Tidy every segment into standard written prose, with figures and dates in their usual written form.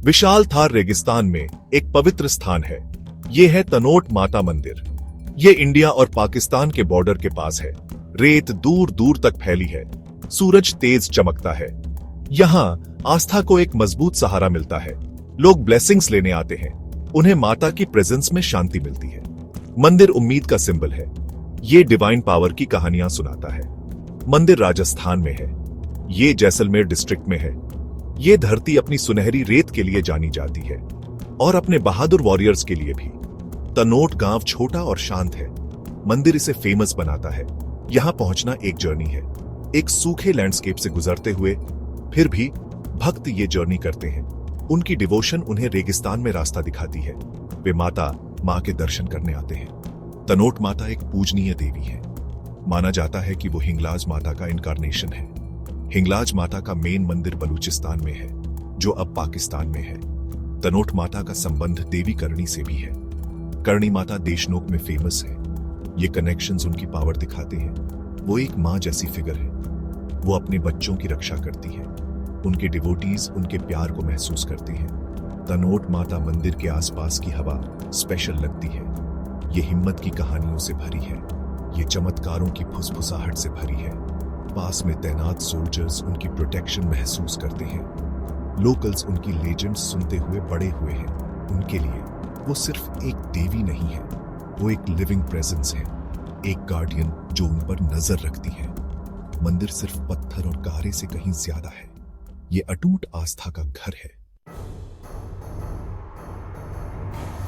विशाल थार रेगिस्तान में एक पवित्र स्थान है। ये है तनोट माता मंदिर। ये इंडिया और पाकिस्तान के बॉर्डर के पास है। रेत दूर दूर तक फैली है। सूरज तेज चमकता है। यहाँ आस्था को एक मजबूत सहारा मिलता है। लोग ब्लेसिंग्स लेने आते हैं। उन्हें माता की प्रेजेंस में शांति मिलती है। मंदिर उम्मीद का सिंबल है। ये डिवाइन पावर की कहानियां सुनाता है। मंदिर राजस्थान में है। ये जैसलमेर डिस्ट्रिक्ट में है। ये धरती अपनी सुनहरी रेत के लिए जानी जाती है और अपने बहादुर वॉरियर्स के लिए भी। तनोट गांव छोटा और शांत है। मंदिर इसे फेमस बनाता है। यहां पहुंचना एक जर्नी है। एक सूखे लैंडस्केप से गुजरते हुए फिर भी भक्त ये जर्नी करते हैं। उनकी डिवोशन उन्हें रेगिस्तान में रास्ता दिखाती है। वे मां के दर्शन करने आते हैं। तनोट माता एक पूजनीय देवी है। माना जाता है कि वो हिंगलाज माता का इनकारनेशन है। हिंगलाज माता का मेन मंदिर बलूचिस्तान में है, जो अब पाकिस्तान में है। तनोट माता का संबंध देवी करणी से भी है। करणी माता देशनोक में फेमस है। ये कनेक्शंस उनकी पावर दिखाते हैं। वो एक मां जैसी फिगर है। वो अपने बच्चों की रक्षा करती है। उनके डिवोटीज उनके प्यार को महसूस करते हैं। तनोट माता मंदिर के आसपास की हवा स्पेशल लगती है। ये हिम्मत की कहानियों से भरी है। ये चमत्कारों की फुसफुसाहट से भरी है। पास में तैनात सोल्जर्स उनकी प्रोटेक्शन महसूस करते हैं। लोकल्स उनकी लेजेंड्स सुनते हुए बड़े हुए हैं। उनके लिए वो सिर्फ एक देवी नहीं है, वो एक लिविंग प्रेजेंस है, एक गार्डियन जो उन पर नजर रखती है। मंदिर सिर्फ पत्थर और गारे से कहीं ज्यादा है। ये अटूट आस्था का घर है।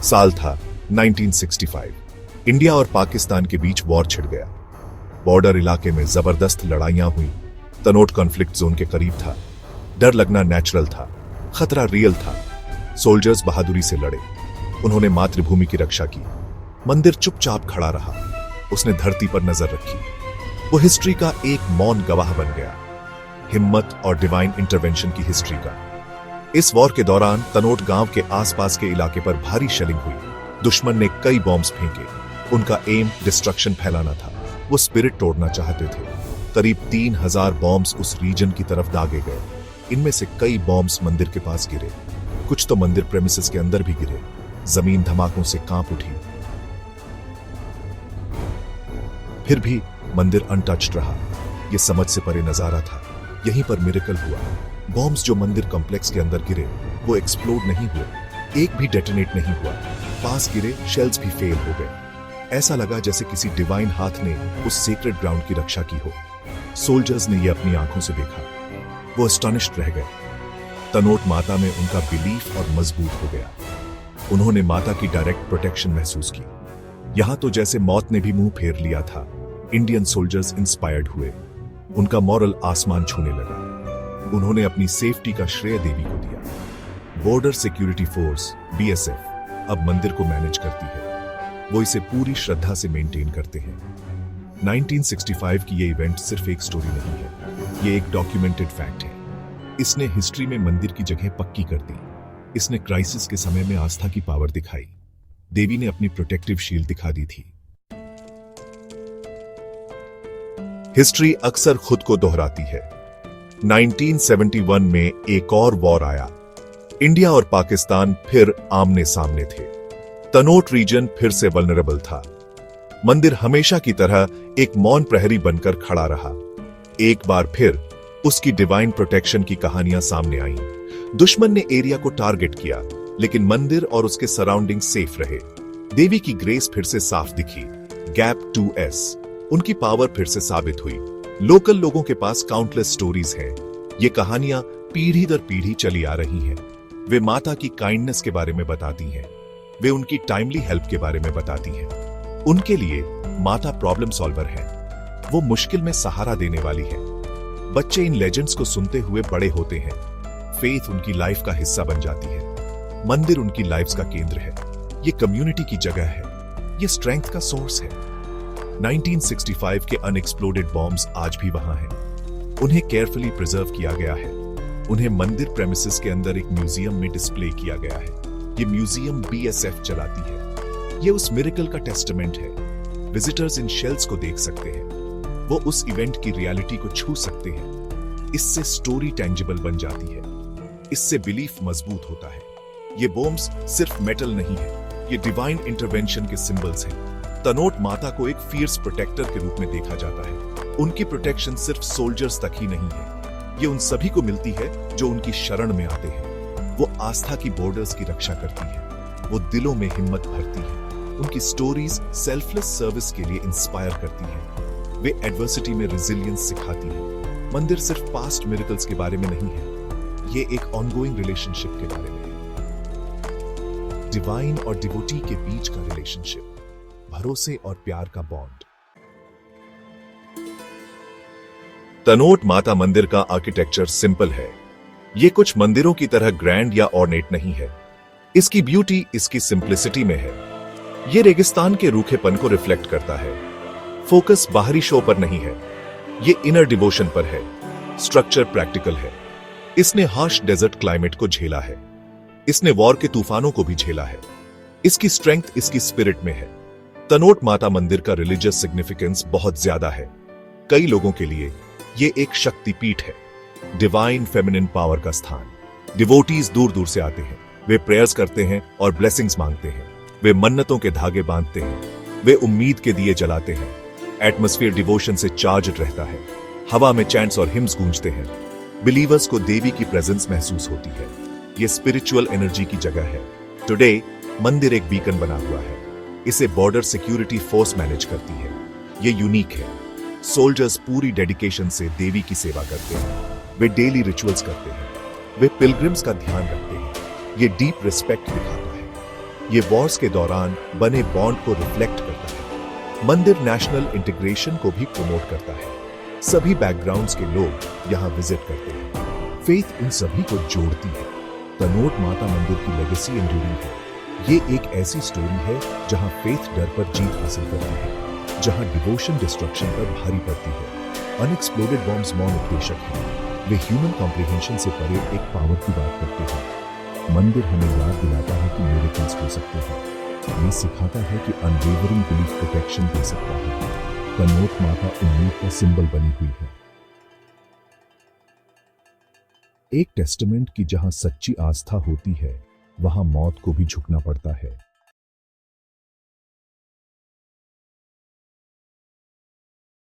साल था 1965। इंडिया और पाकिस्तान के बीच वॉर छिड़ गया। बॉर्डर इलाके में जबरदस्त लड़ाइयां हुई। तनोट कॉन्फ्लिक्ट जोन के करीब था। डर लगना नेचुरल था। खतरा रियल था। सोल्जर्स बहादुरी से लड़े। उन्होंने मातृभूमि की रक्षा की। मंदिर चुपचाप खड़ा रहा। उसने धरती पर नजर रखी। वो हिस्ट्री का एक मौन गवाह बन गया। हिम्मत और डिवाइन इंटरवेंशन की हिस्ट्री का। इस वॉर के दौरान तनोट गांव के आसपास के इलाके पर भारी शेलिंग हुई। दुश्मन ने कई बॉम्ब्स फेंके। उनका एम डिस्ट्रक्शन फैलाना था। वो स्पिरिट तोड़ना चाहते थे। करीब 3000 बॉम्ब्स उस रीजन की तरफ दागे गए। इनमें से कई बॉम्ब्स मंदिर के पास गिरे। कुछ तो मंदिर प्रेमिसेस के अंदर भी गिरे। जमीन धमाकों से कांप उठी। फिर भी मंदिर अनटच्ड रहा। यह समझ से परे नजारा था। यहीं पर मिरेकल हुआ। बॉम्ब्स जो मंदिर कॉम्प्लेक्स के अंदर गिरे वो एक्सप्लोड नहीं हुए। एक भी डेटोनेट नहीं हुआ। पास गिरे शेल्स भी फेल हो गए। ऐसा लगा जैसे किसी डिवाइन हाथ ने उस सेक्रेड ग्राउंड की रक्षा की हो। सोल्जर्स ने यह अपनी आंखों से देखा। वो अस्टॉनिश्ड रह गए। तनोट माता में उनका बिलीफ और मजबूत हो गया। उन्होंने माता की डायरेक्ट प्रोटेक्शन महसूस की। यहां तो जैसे मौत ने भी मुंह फेर लिया था। इंडियन सोल्जर्स इंस्पायर्ड हुए। उनका मॉरल आसमान छूने लगा। उन्होंने अपनी सेफ्टी का श्रेय देवी को दिया। बॉर्डर सिक्योरिटी फोर्स BSF अब मंदिर को मैनेज करती है। वो इसे पूरी श्रद्धा से मेंटेन करते हैं। 1965 की ये इवेंट सिर्फ एक स्टोरी नहीं है। ये एक डॉक्यूमेंटेड फैक्ट है। इसने हिस्ट्री में मंदिर की जगह पक्की कर दी। इसने क्राइसिस के समय में आस्था की पावर दिखाई। देवी ने अपनी प्रोटेक्टिव शील्ड दिखा दी थी। हिस्ट्री अक्सर खुद को दोहराती है। 1971 में एक और वॉर आया। इंडिया और पाकिस्तान फिर आमने सामने थे। तनोट रीजन फिर से वल्नरेबल था। मंदिर हमेशा की तरह एक मौन प्रहरी बनकर खड़ा रहा। एक बार फिर उसकी डिवाइन प्रोटेक्शन की कहानियां सामने आईं। दुश्मन ने एरिया को टारगेट किया, लेकिन मंदिर और उसके सराउंडिंग सेफ रहे। देवी की ग्रेस फिर से साफ दिखी। गैप 2S उनकी पावर फिर से साबित हुई। लोकल लोगों के पास काउंटलेस स्टोरीज हैं। ये कहानियां पीढ़ी दर पीढ़ी चली आ रही हैं। वे माता की काइंडनेस के बारे में बताती हैं। वे उनकी टाइमली हेल्प के बारे में बताती हैं। उनके लिए माता प्रॉब्लम सॉल्वर है। वो मुश्किल में सहारा देने वाली है। बच्चे इन लेजेंड्स को सुनते हुए बड़े होते हैं। फेथ उनकी लाइफ का हिस्सा बन जाती है। मंदिर उनकी लाइफ का केंद्र है। ये कम्युनिटी की जगह है। ये स्ट्रेंथ का सोर्स है। 1965 के अनएक्सप्लोडेड बॉम्ब्स आज भी वहां हैं। उन्हें केयरफुली प्रिजर्व किया गया है। उन्हें मंदिर प्रेमिसेस के अंदर एक म्यूजियम में डिस्प्ले किया गया है। ये म्यूजियम BSF चलाती है। ये उस मिरेकल का टेस्टामेंट है। विजिटर्स इन शेल्स को देख सकते हैं। वो उस इवेंट की रियलिटी को छू सकते हैं। इससे स्टोरी टेंजिबल बन जाती है। इससे बिलीफ मजबूत होता है। ये बॉम्ब्स सिर्फ मेटल नहीं है, ये डिवाइन इंटरवेंशन के सिंबल्स हैं। तनोट माता को एक फियर्स प्रोटेक्टर के रूप में देखा जाता है। उनकी प्रोटेक्शन सिर्फ सोल्जर्स तक ही नहीं है, ये उन सभी को मिलती है जो उनकी शरण में आते हैं। वो आस्था की बॉर्डर्स की रक्षा करती है, वो दिलों में हिम्मत भरती है। उनकी स्टोरीज सेल्फलेस सर्विस के लिए इंस्पायर करती है। वे एडवर्सिटी में रेजिलियंस सिखाती है। मंदिर सिर्फ पास्ट मिरेकल्स के बारे में नहीं है, ये एक ऑनगोइंग रिलेशनशिप के बारे में है। डिवाइन और डिवोटी के बीच का रिलेशनशिप, भरोसे और प्यार का बॉन्ड। तनोट माता मंदिर का आर्किटेक्चर सिंपल है। ये कुछ मंदिरों की तरह ग्रैंड या ऑर्नेट नहीं है। इसकी ब्यूटी इसकी सिंप्लिसिटी में है। ये रेगिस्तान के रूखेपन को रिफ्लेक्ट करता है। फोकस बाहरी शो पर नहीं है, ये इनर डिवोशन पर है। स्ट्रक्चर प्रैक्टिकल है। इसने हार्श डेजर्ट क्लाइमेट को झेला है। इसने वॉर के तूफानों को भी झेला है। इसकी स्ट्रेंथ इसकी स्पिरिट में है। तनोट माता मंदिर का रिलीजियस सिग्निफिकेंस बहुत ज्यादा है। कई लोगों के लिए ये एक शक्तिपीठ है, डिवाइन फेमिनिन पावर का स्थान। डिवोटीज दूर दूर से आते हैं। वे प्रेयर्स करते हैं और ब्लेसिंग्स मांगते हैं। वे मन्नतों के धागे बांधते हैं। वे उम्मीद के दिए जलाते हैं। एटमॉस्फेयर डिवोशन से चार्ज्ड रहता है। हवा में चैंट्स और हिम्स गूंजते हैं। बिलीवर्स को देवी की प्रेजेंस महसूस होती है। ये स्पिरिचुअल एनर्जी की जगह है। टुडे मंदिर एक बीकन बना हुआ है। इसे बॉर्डर सिक्योरिटी फोर्स मैनेज करती है। ये यूनिक है। सोल्जर्स पूरी डेडिकेशन से देवी की सेवा करते हैं। वे डेली रिचुअल्स करते हैं। वे पिलग्रिम्स का ध्यान रखते हैं। ये डीप रिस्पेक्ट दिखाता है। ये वॉर्स के दौरान बने बॉन्ड को रिफ्लेक्ट करता है। मंदिर नेशनल इंटीग्रेशन को भी प्रमोट करता है। सभी बैकग्राउंड्स के लोग यहाँ विजिट करते हैं। फेथ इन सभी को जोड़ती है। तनोट माता मंदिर की लेगेसी एंड्यूरिंग है। ये एक ऐसी स्टोरी है जहाँ फेथ डर पर जीत हासिल करती है, जहाँ डिवोशन डिस्ट्रक्शन पर भारी पड़ती है। अनएक्सप्लोडेड बॉम्ब्स मौन उपदेशक हैं। वे ह्यूमन कॉम्प्रिहेंशन से परे एक पावर की बात करते हैं। मंदिर हमें याद दिलाता है कि मिरेकल्स हो सकते हैं। ये सिखाता है कि अनवेवरिंग बिलीफ प्रोटेक्शन दे सकता है। तनोट माता उम्मीद का सिंबल बनी हुई है। एक टेस्टामेंट की जहां सच्ची आस्था होती है, वहां मौत को भी झुकना पड़ता है।